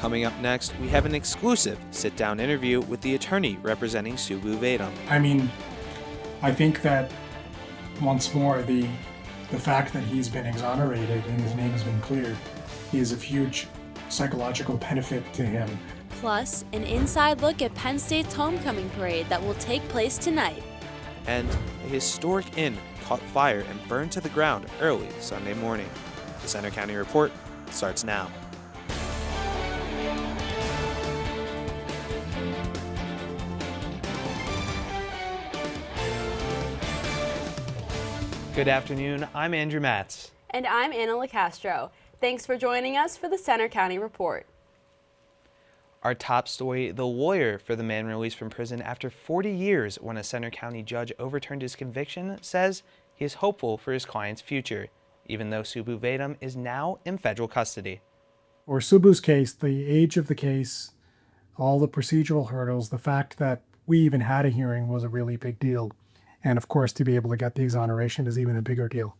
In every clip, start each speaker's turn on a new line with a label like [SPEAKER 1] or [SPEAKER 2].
[SPEAKER 1] Coming up next, we have an exclusive sit-down interview with the attorney representing Subbu Vedam.
[SPEAKER 2] I think that once more, the fact that he's been exonerated and his name has been cleared is a huge psychological benefit to him.
[SPEAKER 3] Plus, an inside look at Penn State's homecoming parade that will take place tonight.
[SPEAKER 1] And a historic inn caught fire and burned to the ground early Sunday morning. The Center County Report starts now. Good afternoon, I'm Andrew Matz.
[SPEAKER 3] And I'm Anna LaCastro. Thanks for joining us for the Center County Report.
[SPEAKER 1] Our top story, the lawyer for the man released from prison after 40 years when a Center County judge overturned his conviction, says he is hopeful for his client's future, even though Subbu Vedam is now in federal custody.
[SPEAKER 2] For Subbu's case, the age of the case, all the procedural hurdles, the fact that we even had a hearing was a really big deal. And of course, to be able to get the exoneration is even a bigger deal.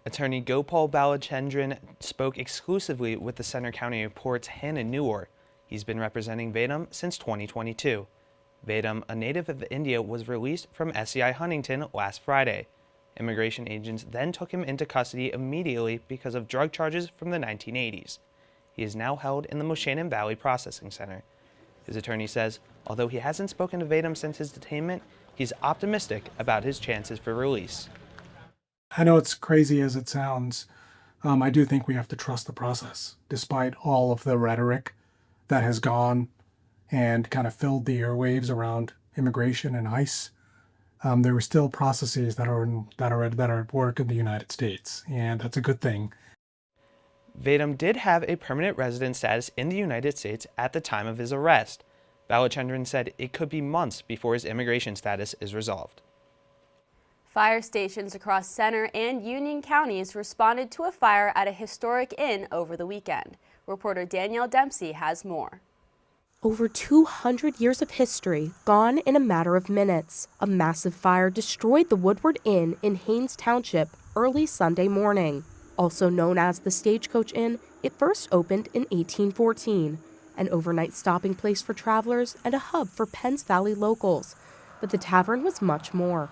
[SPEAKER 1] Attorney Gopal Balachandran spoke exclusively with the Center County Report's Hannah Newar. He's been representing Vedam since 2022. Vedam, a native of India, was released from SCI Huntington last Friday. Immigration agents then took him into custody immediately because of drug charges from the 1980s. He is now held in the Moshannon Valley Processing Center. His attorney says, although he hasn't spoken to Vedam since his detainment, he's optimistic about his chances for release.
[SPEAKER 2] I know it's crazy as it sounds. I do think we have to trust the process, despite all of the rhetoric that has gone and kind of filled the airwaves around immigration and ICE. There were still processes that are at work in the United States, and that's a good thing.
[SPEAKER 1] Vedam did have a permanent resident status in the United States at the time of his arrest. Balachandran said it could be months before his immigration status is resolved.
[SPEAKER 3] Fire stations across Center and Union counties responded to a fire at a historic inn over the weekend. Reporter Danielle Dempsey has more.
[SPEAKER 4] Over 200 years of history gone in a matter of minutes. A massive fire destroyed the Woodward Inn in Haines Township early Sunday morning. Also known as the Stagecoach Inn, it first opened in 1814. An overnight stopping place for travelers and a hub for Penn's Valley locals. But the tavern was much more.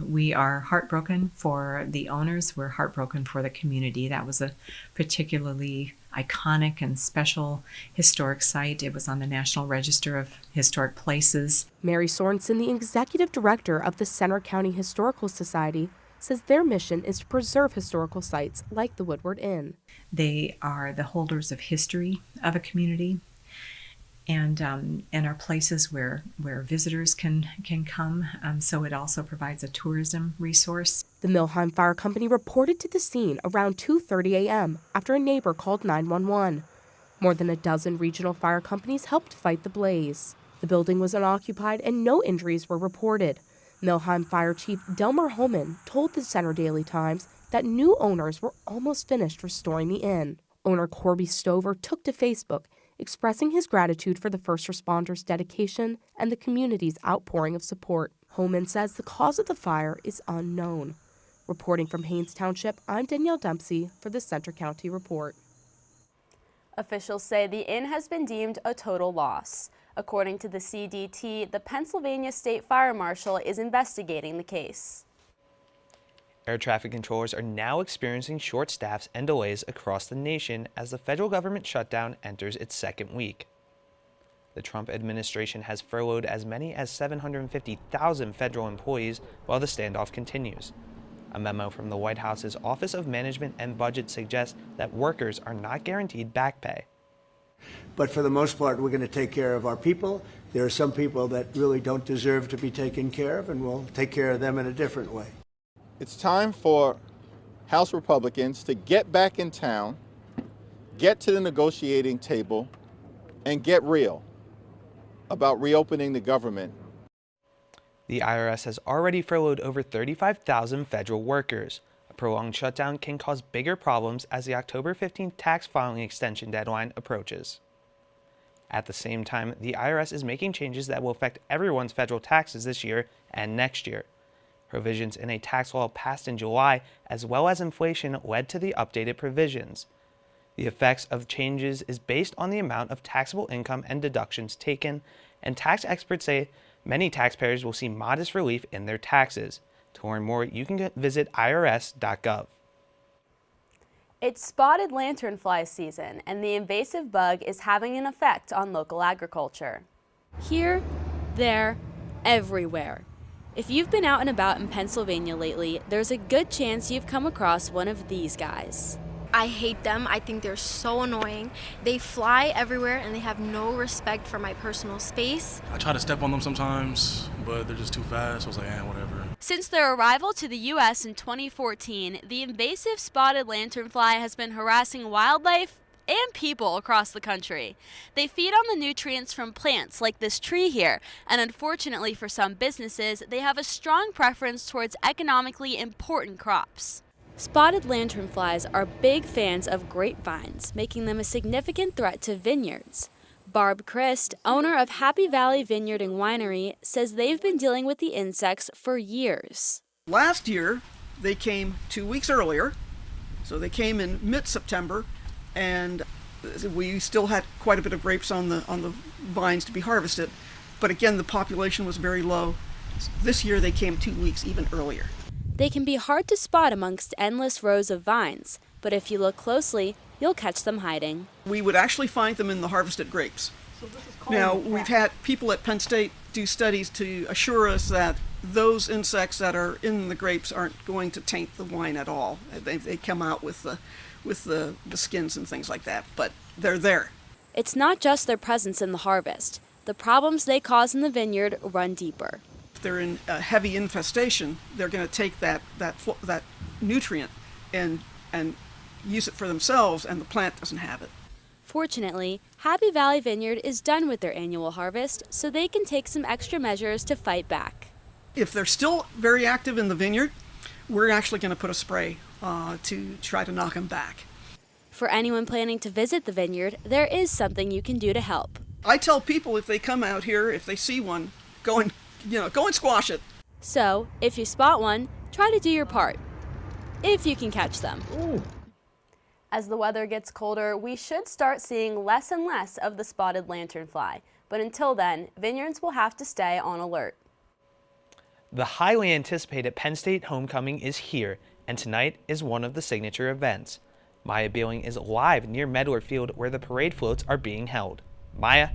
[SPEAKER 5] We are heartbroken for the owners. We're heartbroken for the community. That was a particularly iconic and special historic site. It was on the National Register of Historic Places.
[SPEAKER 4] Mary Sorensen, the executive director of the Center County Historical Society, says their mission is to preserve historical sites like the Woodward Inn.
[SPEAKER 5] They are the holders of history of a community, and are places where visitors can come. So it also provides a tourism resource.
[SPEAKER 4] The Milheim Fire Company reported to the scene around 2:30 a.m. after a neighbor called 911. More than a dozen regional fire companies helped fight the blaze. The building was unoccupied and no injuries were reported. Milheim Fire Chief Delmer Homan told the Center Daily Times that new owners were almost finished restoring the inn. Owner Corby Stover took to Facebook, expressing his gratitude for the first responders' dedication and the community's outpouring of support. Homan says the cause of the fire is unknown. Reporting from Haines Township, I'm Danielle Dempsey for the Center County Report.
[SPEAKER 3] Officials say the inn has been deemed a total loss. According to the CDT, the Pennsylvania State Fire Marshal is investigating the case.
[SPEAKER 1] Air traffic controllers are now experiencing short staffs and delays across the nation as the federal government shutdown enters its second week. The Trump administration has furloughed as many as 750,000 federal employees while the standoff continues. A memo from the White House's Office of Management and Budget suggests that workers are not guaranteed back pay.
[SPEAKER 6] But for the most part, we're going to take care of our people. There are some people that really don't deserve to be taken care of, and we'll take care of them in a different way.
[SPEAKER 7] It's time for House Republicans to get back in town, get to the negotiating table, and get real about reopening the government.
[SPEAKER 1] The IRS has already furloughed over 35,000 federal workers. A prolonged shutdown can cause bigger problems as the October 15th tax filing extension deadline approaches. At the same time, the IRS is making changes that will affect everyone's federal taxes this year and next year. Provisions in a tax law passed in July, as well as inflation, led to the updated provisions. The effects of changes is based on the amount of taxable income and deductions taken, and tax experts say many taxpayers will see modest relief in their taxes. To learn more, you can visit irs.gov.
[SPEAKER 3] It's spotted lanternfly season, and the invasive bug is having an effect on local agriculture. Here, there, everywhere. If you've been out and about in Pennsylvania lately, there's a good chance you've come across one of these guys.
[SPEAKER 8] I hate them. I think they're so annoying. They fly everywhere and they have no respect for my personal space.
[SPEAKER 9] I try to step on them sometimes, but they're just too fast. So I was like, whatever.
[SPEAKER 3] Since their arrival to the U.S. in 2014, the invasive spotted lanternfly has been harassing wildlife and people across the country. They feed on the nutrients from plants like this tree here, and unfortunately for some businesses, they have a strong preference towards economically important crops. Spotted lanternflies are big fans of grapevines, making them a significant threat to vineyards. Barb Christ, owner of Happy Valley Vineyard and Winery, says they've been dealing with the insects for years.
[SPEAKER 10] Last year, they came 2 weeks earlier, so they came in mid-September, and we still had quite a bit of grapes on the vines to be harvested, but again, the population was very low. This year, they came 2 weeks even earlier.
[SPEAKER 3] They can be hard to spot amongst endless rows of vines, but if you look closely, you'll catch them hiding.
[SPEAKER 10] We would actually find them in the harvested grapes. Now, we've had people at Penn State do studies to assure us that those insects that are in the grapes aren't going to taint the wine at all. They come out with the skins and things like that, but they're there.
[SPEAKER 3] It's not just their presence in the harvest. The problems they cause in the vineyard run deeper.
[SPEAKER 10] They're in a heavy infestation, they're going to take that nutrient and use it for themselves, and the plant doesn't have it.
[SPEAKER 3] Fortunately, Happy Valley Vineyard is done with their annual harvest, so they can take some extra measures to fight back.
[SPEAKER 10] If they're still very active in the vineyard, we're actually going to put a spray to try to knock them back.
[SPEAKER 3] For anyone planning to visit the vineyard, there is something you can do to help.
[SPEAKER 10] I tell people if they come out here, if they see one, go and squash it.
[SPEAKER 3] So, if you spot one, try to do your part, if you can catch them. Ooh. As the weather gets colder, we should start seeing less and less of the spotted lanternfly. But until then, vineyards will have to stay on alert.
[SPEAKER 1] The highly anticipated Penn State homecoming is here, and tonight is one of the signature events. Maya Beeling is live near Medler Field where the parade floats are being held. Maya?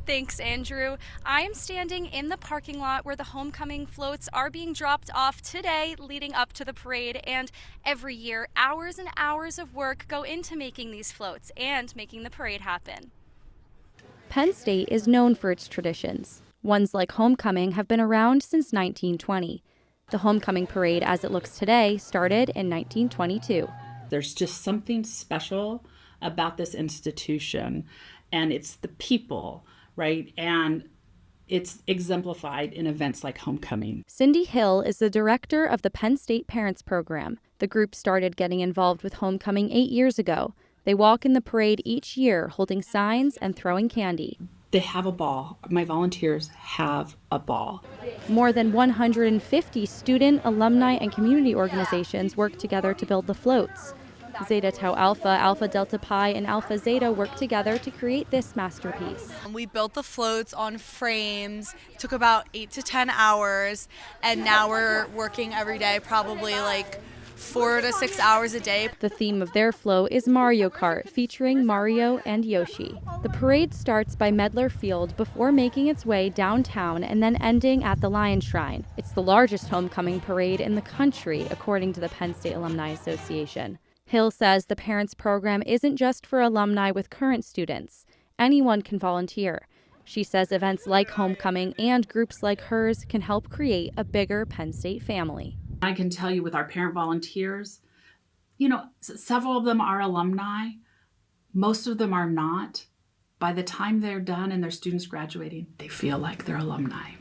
[SPEAKER 11] Thanks, Andrew. I am standing in the parking lot where the homecoming floats are being dropped off today leading up to the parade, and every year hours and hours of work go into making these floats and making the parade happen.
[SPEAKER 12] Penn State is known for its traditions. Ones like homecoming have been around since 1920. The homecoming parade as it looks today started in 1922.
[SPEAKER 13] There's just something special about this institution, and it's the people, right? And it's exemplified in events like homecoming.
[SPEAKER 12] Cindy Hill is the director of the Penn State Parents Program. The group started getting involved with homecoming 8 years ago. They walk in the parade each year, holding signs and throwing candy.
[SPEAKER 13] They have a ball. My volunteers have a ball.
[SPEAKER 12] More than 150 student, alumni, and community organizations work together to build the floats. Zeta Tau Alpha, Alpha Delta Pi, and Alpha Zeta work together to create this masterpiece.
[SPEAKER 14] We built the floats on frames. It took about 8 to 10 hours, and now we're working every day, probably like 4 to 6 hours a day.
[SPEAKER 12] The theme of their flow is Mario Kart, featuring Mario and Yoshi. The parade starts by Medler Field before making its way downtown and then ending at the Lion Shrine. It's the largest homecoming parade in the country, according to the Penn State Alumni Association. Hill says the Parents Program isn't just for alumni with current students. Anyone can volunteer. She says events like homecoming and groups like hers can help create a bigger Penn State family.
[SPEAKER 13] I can tell you with our parent volunteers, several of them are alumni. Most of them are not. By the time they're done and their students graduating, they feel like they're alumni.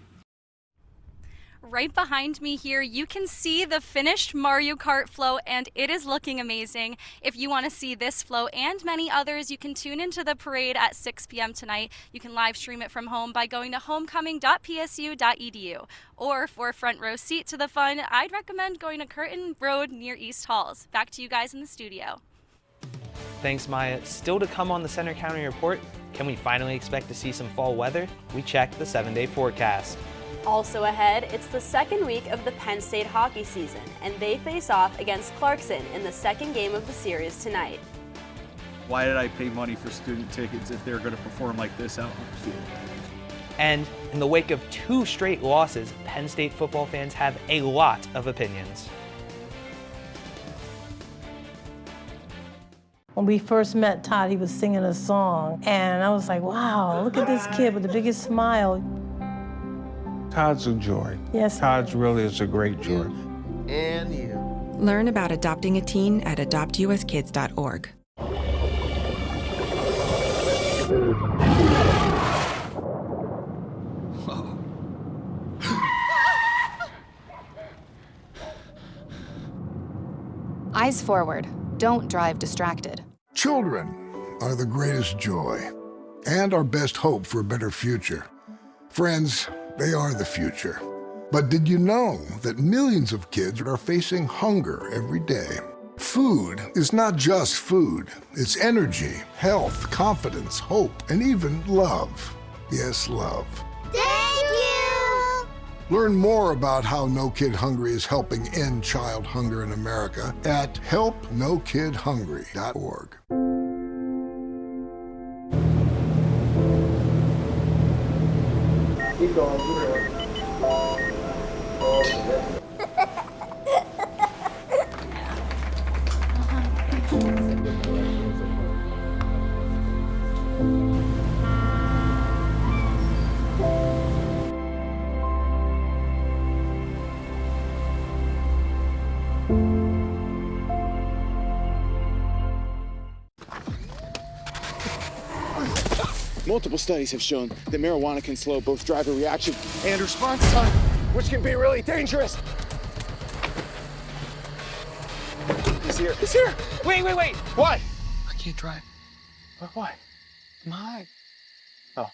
[SPEAKER 11] Right behind me here, you can see the finished Mario Kart flow, and it is looking amazing. If you want to see this flow and many others, you can tune into the parade at 6 p.m. tonight. You can live stream it from home by going to homecoming.psu.edu. Or for a front row seat to the fun, I'd recommend going to Curtin Road near East Halls. Back to you guys in the studio.
[SPEAKER 1] Thanks, Maya. Still to come on the Center County Report, can we finally expect to see some fall weather? We checked the 7-day forecast.
[SPEAKER 3] Also ahead, it's the second week of the Penn State hockey season, and they face off against Clarkson in the second game of the series tonight.
[SPEAKER 15] Why did I pay money for student tickets if they're going to perform like this out on the field?
[SPEAKER 1] And in the wake of 2 straight losses, Penn State football fans have a lot of opinions.
[SPEAKER 16] When we first met Todd, he was singing a song, and I was like, wow, look at this kid with the biggest smile.
[SPEAKER 17] Todd's a joy.
[SPEAKER 16] Yes.
[SPEAKER 17] Todd's really is a great joy.
[SPEAKER 18] And you.
[SPEAKER 19] Learn about adopting a teen at adoptuskids.org.
[SPEAKER 20] Eyes forward. Don't drive distracted.
[SPEAKER 21] Children are the greatest joy and our best hope for a better future. Friends, they are the future. But did you know that millions of kids are facing hunger every day? Food is not just food. It's energy, health, confidence, hope, and even love. Yes, love.
[SPEAKER 18] Thank you!
[SPEAKER 21] Learn more about how No Kid Hungry is helping end child hunger in America at helpnokidhungry.org.
[SPEAKER 18] Keep going, keep going.
[SPEAKER 22] Multiple studies have shown that marijuana can slow both driver reaction and response time, which can be really dangerous. He's here. He's here.
[SPEAKER 1] Wait.
[SPEAKER 22] What?
[SPEAKER 18] I can't drive.
[SPEAKER 22] Why?
[SPEAKER 18] My.
[SPEAKER 22] Oh.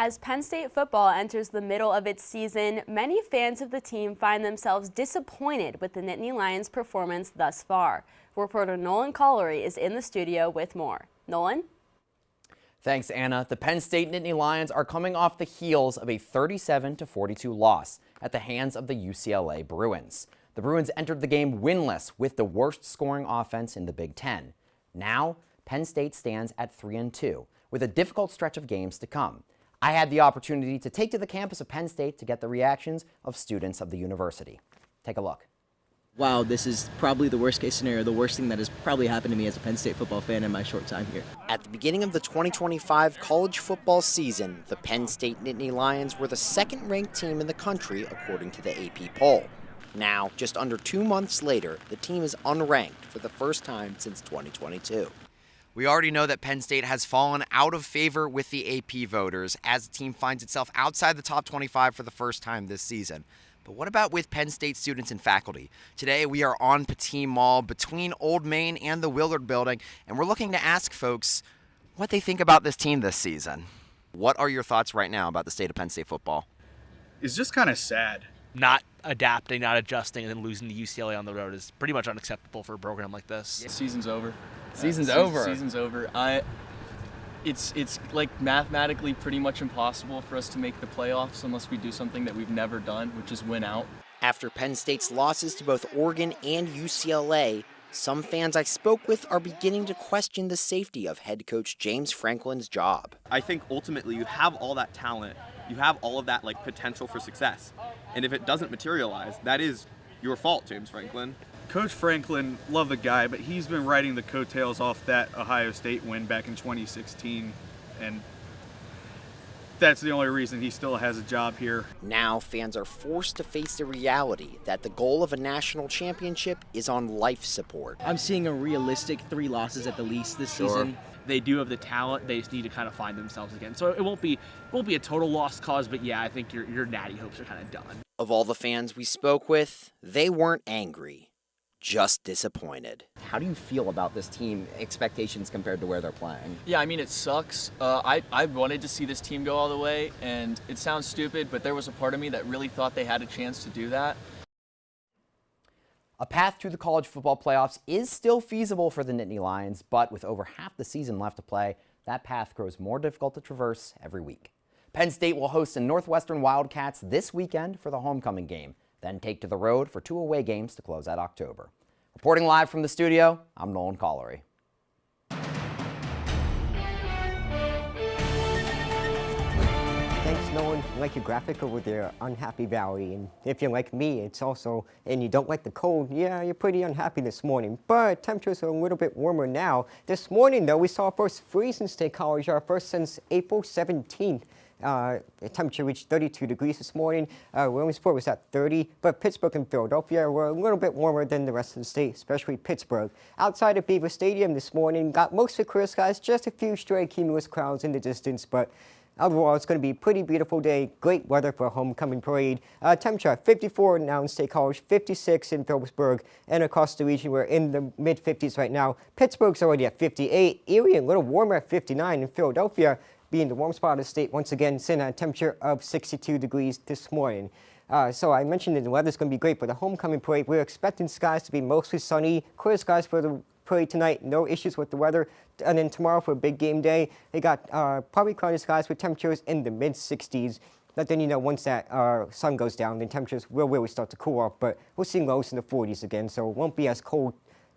[SPEAKER 3] As Penn State football enters the middle of its season, many fans of the team find themselves disappointed with the Nittany Lions' performance thus far. Reporter Nolan Collery is in the studio with more. Nolan?
[SPEAKER 23] Thanks, Anna. The Penn State Nittany Lions are coming off the heels of a 37-42 loss at the hands of the UCLA Bruins. The Bruins entered the game winless with the worst scoring offense in the Big Ten. Now, Penn State stands at 3-2 with a difficult stretch of games to come. I had the opportunity to take to the campus of Penn State to get the reactions of students of the university. Take a look.
[SPEAKER 24] Wow, this is probably the worst case scenario, the worst thing that has probably happened to me as a Penn State football fan in my short time here.
[SPEAKER 23] At the beginning of the 2025 college football season, the Penn State Nittany Lions were the second-ranked team in the country according to the AP poll. Now, just under 2 months later, the team is unranked for the first time since 2022. We already know that Penn State has fallen out of favor with the AP voters as the team finds itself outside the top 25 for the first time this season. But what about with Penn State students and faculty? Today we are on Pateen Mall between Old Main and the Willard Building, and we're looking to ask folks what they think about this team this season. What are your thoughts right now about the state of Penn State football?
[SPEAKER 15] It's just kind of sad.
[SPEAKER 25] Not adapting, not adjusting, and then losing to UCLA on the road is pretty much unacceptable for a program like this.
[SPEAKER 26] Yeah, season's over.
[SPEAKER 23] Season's over.
[SPEAKER 26] Season's over. It's like mathematically pretty much impossible for us to make the playoffs unless we do something that we've never done, which is win out.
[SPEAKER 23] After Penn State's losses to both Oregon and UCLA, some fans I spoke with are beginning to question the safety of head coach James Franklin's job.
[SPEAKER 27] I think ultimately you have all that talent, you have all of that potential for success, and if it doesn't materialize, that is your fault, James Franklin.
[SPEAKER 15] Coach Franklin, love the guy, but he's been riding the coattails off that Ohio State win back in 2016, and that's the only reason he still has a job here.
[SPEAKER 23] Now fans are forced to face the reality that the goal of a national championship is on life support.
[SPEAKER 24] I'm seeing a realistic 3 losses at the least this season.
[SPEAKER 25] They do have the talent. They just need to kind of find themselves again. So it won't be a total lost cause, but yeah, I think your natty hopes are kind of done.
[SPEAKER 23] Of all the fans we spoke with, they weren't angry. just disappointed.
[SPEAKER 24] How do you feel about this team, expectations compared to where they're playing?
[SPEAKER 26] Yeah, I mean, it sucks. I wanted to see this team go all the way, and it sounds stupid, but there was a part of me that really thought they had a chance to do that.
[SPEAKER 23] A path to the college football playoffs is still feasible for the Nittany Lions, but with over half the season left to play, that path grows more difficult to traverse every week. Penn State will host the Northwestern Wildcats this weekend for the homecoming game, then take to the road for 2 away games to close out October. Reporting live from the studio, I'm Nolan Collery.
[SPEAKER 2] Thanks, Nolan. I like your graphic over there, Unhappy Valley. And if you're like me, it's also, and you don't like the cold, yeah, you're pretty unhappy this morning. But temperatures are a little bit warmer now. This morning, though, we saw our first freeze in State College, our first since April 17th. The temperature reached 32 degrees this morning. Williamsport was at 30, but Pittsburgh and Philadelphia were a little bit warmer than the rest of the state, especially Pittsburgh. Outside of Beaver Stadium this morning, got mostly clear skies, just a few stray cumulus clouds in the distance, but overall, it's going to be a pretty beautiful day. Great weather for a homecoming parade. Temperature 54 now in State College, 56 in Phillipsburg, and across the region, we're in the mid-50s right now. Pittsburgh's already at 58. Erie a little warmer at 59. In Philadelphia, being the warm spot of the state, once again, sitting at a temperature of 62 degrees this morning. So I mentioned that the weather's going to be great for the homecoming parade. We're expecting skies to be mostly sunny, clear skies for the parade tonight, no issues with the weather. And then tomorrow for a big game day, they got probably cloudy skies with temperatures in the mid-60s. But then, you know, once that sun goes down, then temperatures will really start to cool off. But we'll see lows in the 40s again, so it won't be as cold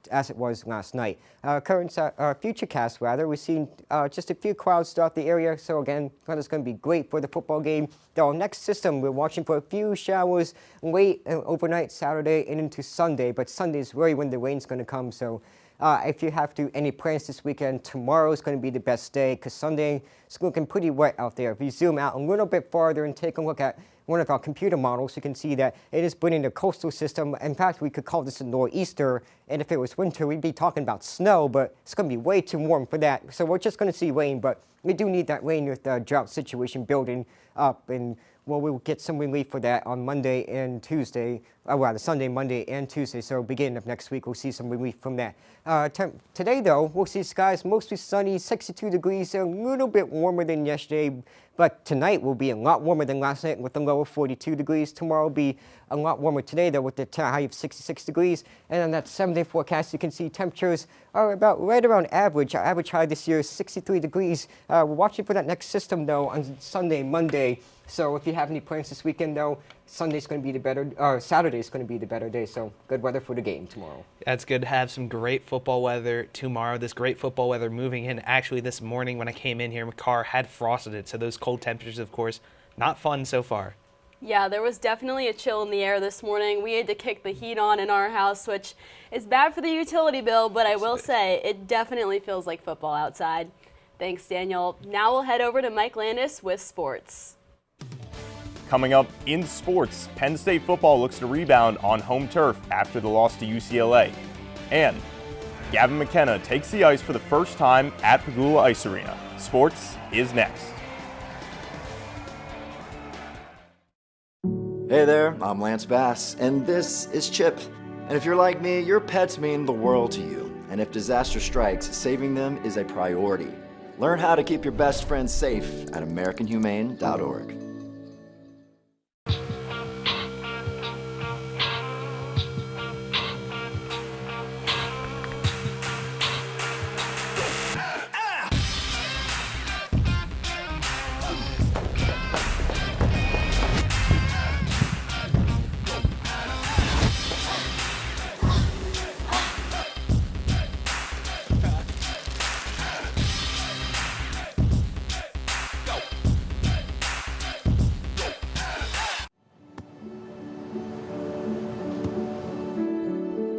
[SPEAKER 2] as it was last night. Current futurecast, rather, we've seen just a few clouds throughout the area. So again, weather's going to be great for the football game. Our next system, we're watching for a few showers late overnight Saturday and into Sunday. But Sunday is really when the rain's going to come. So if you have any plans this weekend, tomorrow is going to be the best day because Sunday is looking pretty wet out there. If you zoom out a little bit farther and take a look at one of our computer models, you can see that it is bringing the coastal system. In fact, we could call this a nor'easter, and if it was winter, we'd be talking about snow, but it's going to be way too warm for that. So we're just going to see rain, but we do need that rain with the drought situation building up, and well, we'll get some relief for that on Monday and Tuesday, rather Sunday, Monday, and Tuesday. So beginning of next week, we'll see some relief from that. Today, though, we'll see skies mostly sunny, 62 degrees, a little bit warmer than yesterday. But tonight will be a lot warmer than last night with a low of 42 degrees. Tomorrow will be a lot warmer today, though, with the high of 66 degrees. And on that 7-day forecast, you can see temperatures are about right around average. Our average high this year is 63 degrees. We're watching for that next system, though, on Sunday, Monday. So if you have any plans this weekend, though, Sunday's going to be the better, or Saturday's going to be the better day. So good weather for the game tomorrow.
[SPEAKER 1] That's good to have some great football weather tomorrow. This great football weather moving in. Actually, this morning when I came in here, my car had frosted it. So those cold temperatures, of course, not fun so far.
[SPEAKER 3] Yeah, there was definitely a chill in the air this morning. We had to kick the heat on in our house, which is bad for the utility bill, but I will say it definitely feels like football outside. Thanks, Daniel. Now we'll head over to Mike Landis with sports.
[SPEAKER 4] Coming up in sports, Penn State football looks to rebound on home turf after the loss to UCLA. And Gavin McKenna takes the ice for the first time at Pagula Ice Arena. Sports is next.
[SPEAKER 5] Hey there, I'm Lance Bass, and this is Chip. And if you're like me, your pets mean the world to you. And if disaster strikes, saving them is a priority. Learn how to keep your best friends safe at AmericanHumane.org.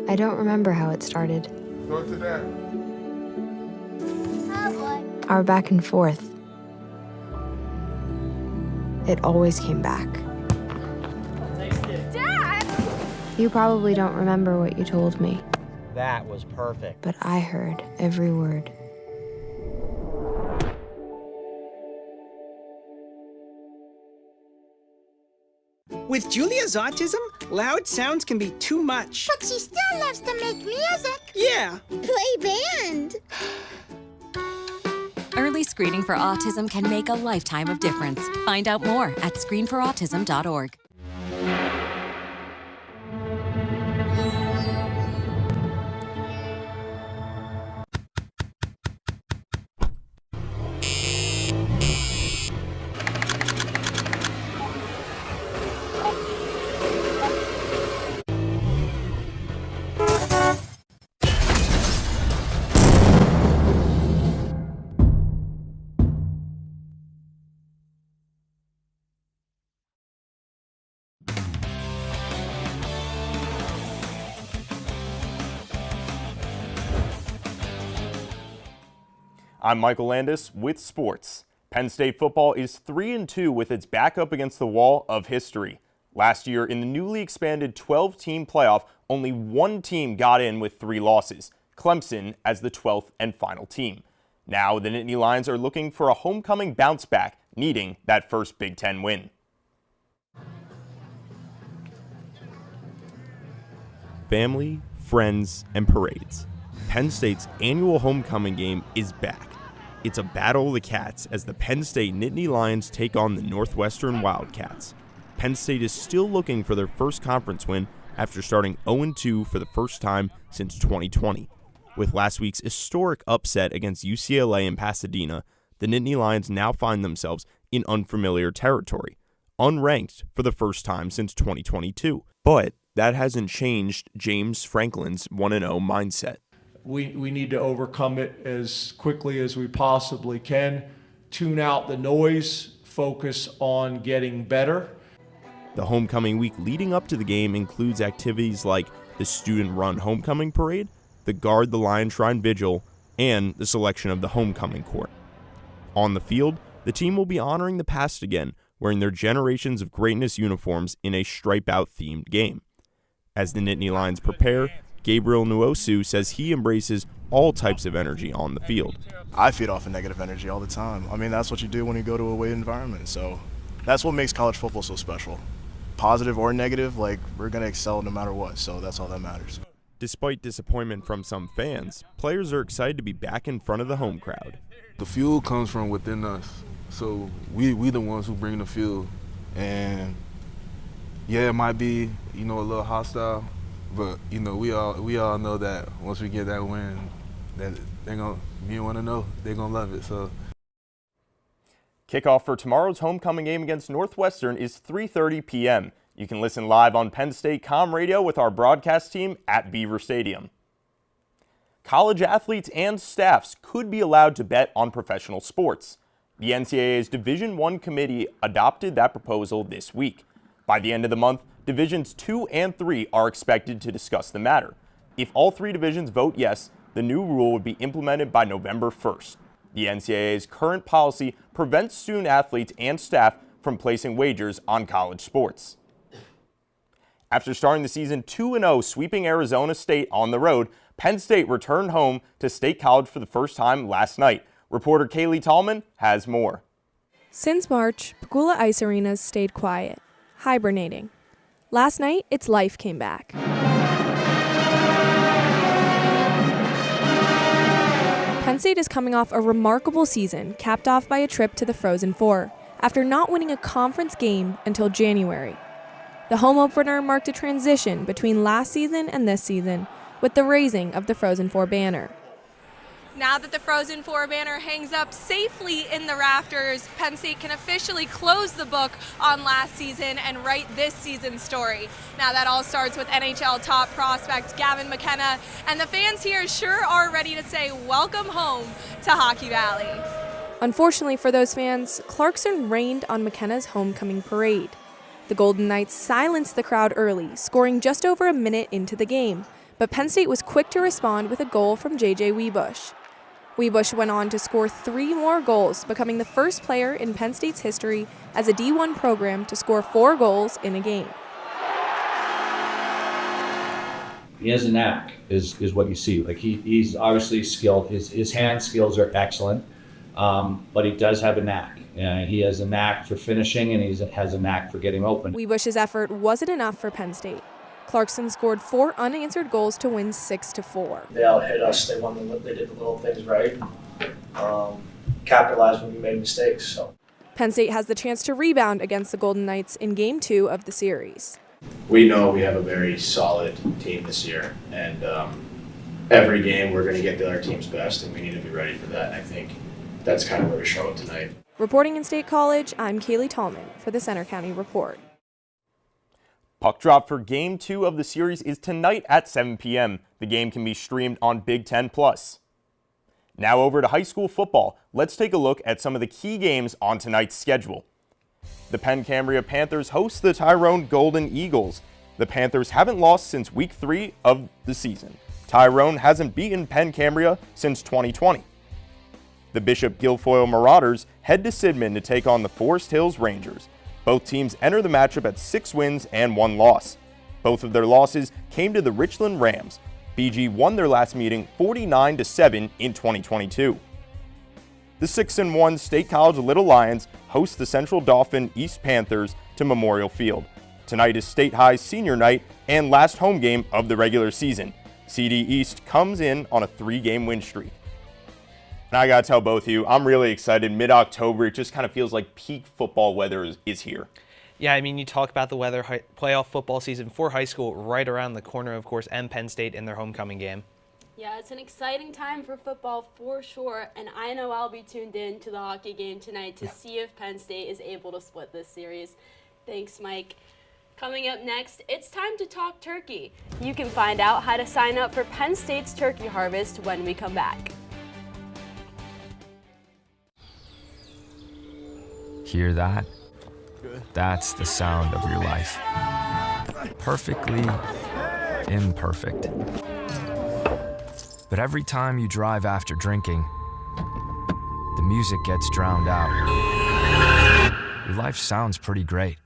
[SPEAKER 6] I don't remember how it started.
[SPEAKER 17] Go to that.
[SPEAKER 6] Our back and forth. It always came back.
[SPEAKER 18] Dad!
[SPEAKER 6] You probably don't remember what you told me,
[SPEAKER 23] That was perfect.
[SPEAKER 6] but I heard every word.
[SPEAKER 7] With Julia's autism, loud sounds can be too much.
[SPEAKER 18] But she still loves to make music.
[SPEAKER 7] Yeah.
[SPEAKER 18] Play band.
[SPEAKER 8] Early screening for autism can make a lifetime of difference. Find out more at screenforautism.org.
[SPEAKER 4] I'm Michael Landis with sports. Penn State football is 3-2 with its back up against the wall of history. Last year, in the newly expanded 12-team playoff, only one team got in with 3 losses, Clemson as the 12th and final team. Now, the Nittany Lions are looking for a homecoming bounce back, needing that first Big Ten win. Family, friends, and parades. Penn State's annual homecoming game is back. It's a battle of the cats as the Penn State Nittany Lions take on the Northwestern Wildcats. Penn State is still looking for their first conference win after starting 0-2 for the first time since 2020. With last week's historic upset against UCLA in Pasadena, the Nittany Lions now find themselves in unfamiliar territory, unranked for the first time since 2022. But that hasn't changed James Franklin's 1-0 mindset.
[SPEAKER 9] We need to overcome it as quickly as we possibly can, tune out the noise, focus on getting better.
[SPEAKER 4] The homecoming week leading up to the game includes activities like the student-run homecoming parade, the Guard the Lion Shrine Vigil, and the selection of the homecoming court. On the field, the team will be honoring the past again, wearing their Generations of Greatness uniforms in a stripe-out themed game. As the Nittany Lions prepare, Gabriel Nwosu says he embraces all types of energy on the field.
[SPEAKER 10] I feed off of negative energy all the time. I mean, that's what you do when you go to a away environment. So that's what makes college football so special. Positive or negative, like, we're going to excel no matter what. So that's all that matters.
[SPEAKER 4] Despite disappointment from some fans, players are excited to be back in front of the home crowd.
[SPEAKER 12] The fuel comes from within us. So we the ones who bring the fuel. And yeah, it might be, a little hostile. But, we all know that once we get that win, that you want to know, they're going to love it. So,
[SPEAKER 4] kickoff for tomorrow's homecoming game against Northwestern is 3:30 p.m. You can listen live on Penn State Com Radio with our broadcast team at Beaver Stadium. College athletes and staffs could be allowed to bet on professional sports. The NCAA's Division I committee adopted that proposal this week. By the end of the month, Divisions 2 and 3 are expected to discuss the matter. If all 3 divisions vote yes, the new rule would be implemented by November 1st. The NCAA's current policy prevents student athletes and staff from placing wagers on college sports. After starting the season 2-0, sweeping Arizona State on the road, Penn State returned home to State College for the first time last night. Reporter Kaylee Tallman has more.
[SPEAKER 13] Since March, Pagula Ice Arenas stayed quiet, hibernating. Last night, its life came back. Penn State is coming off a remarkable season, capped off by a trip to the Frozen Four, after not winning a conference game until January. The home opener marked a transition between last season and this season, with the raising of the Frozen Four banner.
[SPEAKER 14] Now that the Frozen Four banner hangs up safely in the rafters, Penn State can officially close the book on last season and write this season's story. Now that all starts with NHL top prospect Gavin McKenna, and the fans here sure are ready to say welcome home to Hockey Valley.
[SPEAKER 13] Unfortunately for those fans, Clarkson rained on McKenna's homecoming parade. The Golden Knights silenced the crowd early, scoring just over a minute into the game, but Penn State was quick to respond with a goal from J.J. Wiebusch. Wiebusch went on to score 3 more goals, becoming the first player in Penn State's history as a D1 program to score 4 goals in a game.
[SPEAKER 28] He has a knack, is what you see. Like he's obviously skilled. His hand skills are excellent. but he does have a knack. He has a knack for finishing, and he has a knack for getting open.
[SPEAKER 13] We wish his effort wasn't enough for Penn State. Clarkson scored 4 unanswered goals to win 6-4.
[SPEAKER 11] They out-hit us. They did the little things right. Capitalized when we made mistakes. So
[SPEAKER 13] Penn State has the chance to rebound against the Golden Knights in Game 2 of the series.
[SPEAKER 15] We know we have a very solid team this year, and every game we're going to get the other team's best, and we need to be ready for that. And I think that's kind of where we show up tonight.
[SPEAKER 13] Reporting in State College, I'm Kaylee Tallman for the Center County Report.
[SPEAKER 4] Puck drop for Game 2 of the series is tonight at 7 p.m. The game can be streamed on Big Ten+. Now over to high school football. Let's take a look at some of the key games on tonight's schedule. The Penn Cambria Panthers host the Tyrone Golden Eagles. The Panthers haven't lost since week 3 of the season. Tyrone hasn't beaten Penn Cambria since 2020. The Bishop Guilfoyle Marauders head to Sidman to take on the Forest Hills Rangers. Both teams enter the matchup at 6 wins and 1 loss. Both of their losses came to the Richland Rams. BG won their last meeting 49-7 in 2022. The 6-1 State College Little Lions host the Central Dauphin East Panthers to Memorial Field. Tonight is State High's senior night and last home game of the regular season. CD East comes in on a 3-game win streak. And I gotta tell both of you, I'm really excited. Mid-October, it just kind of feels like peak football weather is here.
[SPEAKER 1] Yeah, I mean, you talk about the weather, playoff football season for high school right around the corner, of course, and Penn State in their homecoming game.
[SPEAKER 3] Yeah, it's an exciting time for football for sure, and I know I'll be tuned in to the hockey game tonight to see if Penn State is able to split this series. Thanks, Mike. Coming up next, it's time to talk turkey. You can find out how to sign up for Penn State's turkey harvest when we come back.
[SPEAKER 16] Hear that? That's the sound of your life. Perfectly imperfect. But every time you drive after drinking, the music gets drowned out. Your life sounds pretty great.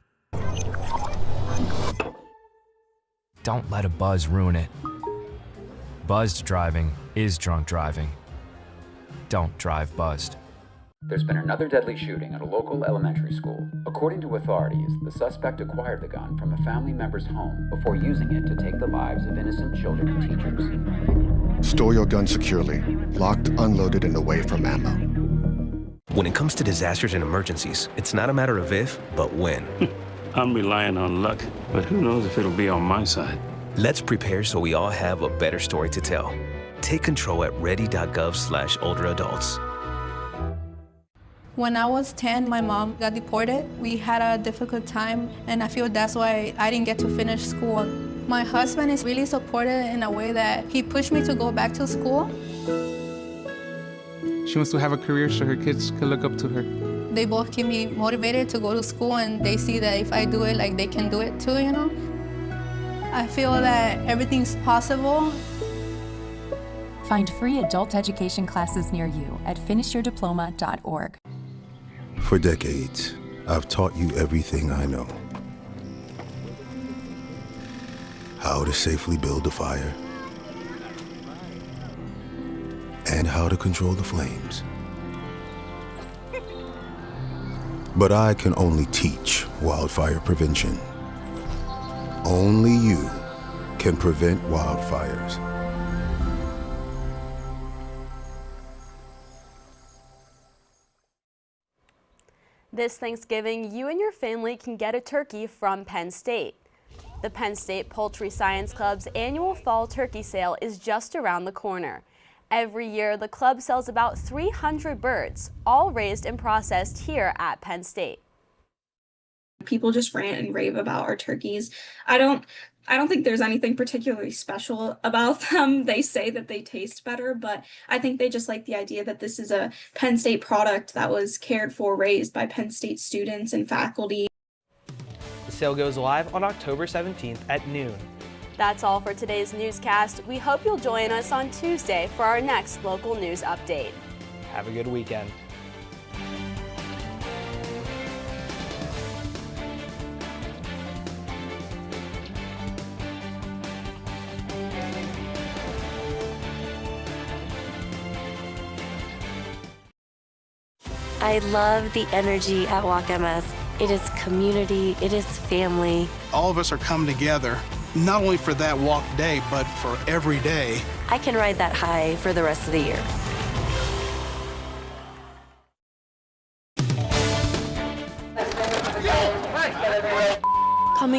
[SPEAKER 16] Don't let a buzz ruin it. Buzzed driving is drunk driving. Don't drive buzzed.
[SPEAKER 19] There's been another deadly shooting at a local elementary school. According to authorities, the suspect acquired the gun from a family member's home before using it to take the lives of innocent children and teachers.
[SPEAKER 20] Store your gun securely, locked, unloaded, and away from ammo.
[SPEAKER 21] When it comes to disasters and emergencies, it's not a matter of if, but when.
[SPEAKER 22] I'm relying on luck, but who knows if it'll be on my side.
[SPEAKER 21] Let's prepare so we all have a better story to tell. Take control at ready.gov/olderadults.
[SPEAKER 27] When I was 10, my mom got deported. We had a difficult time, and I feel that's why I didn't get to finish school. My husband is really supportive in a way that he pushed me to go back to school.
[SPEAKER 29] She wants to have a career so her kids can look up to her.
[SPEAKER 27] They both keep me motivated to go to school, and they see that if I do it, like they can do it too, you know? I feel that everything's possible.
[SPEAKER 8] Find free adult education classes near you at finishyourdiploma.org.
[SPEAKER 30] For decades, I've taught you everything I know. How to safely build a fire, and how to control the flames. But I can only teach wildfire prevention. Only you can prevent wildfires.
[SPEAKER 3] This Thanksgiving, you and your family can get a turkey from Penn State. The Penn State Poultry Science Club's annual fall turkey sale is just around the corner. Every year, the club sells about 300 birds, all raised and processed here at Penn State.
[SPEAKER 31] People just rant and rave about our turkeys. I don't think there's anything particularly special about them. They say that they taste better, but I think they just like the idea that this is a Penn State product that was cared for, raised by Penn State students and faculty.
[SPEAKER 1] The sale goes live on October 17th at noon.
[SPEAKER 3] That's all for today's newscast. We hope you'll join us on Tuesday for our next local news update.
[SPEAKER 1] Have a good weekend.
[SPEAKER 2] I love the energy at Walk MS. It is community, it is family.
[SPEAKER 5] All of us are coming together, not only for that walk day, but for every day.
[SPEAKER 2] I can ride that high for the rest of the year.
[SPEAKER 13] Coming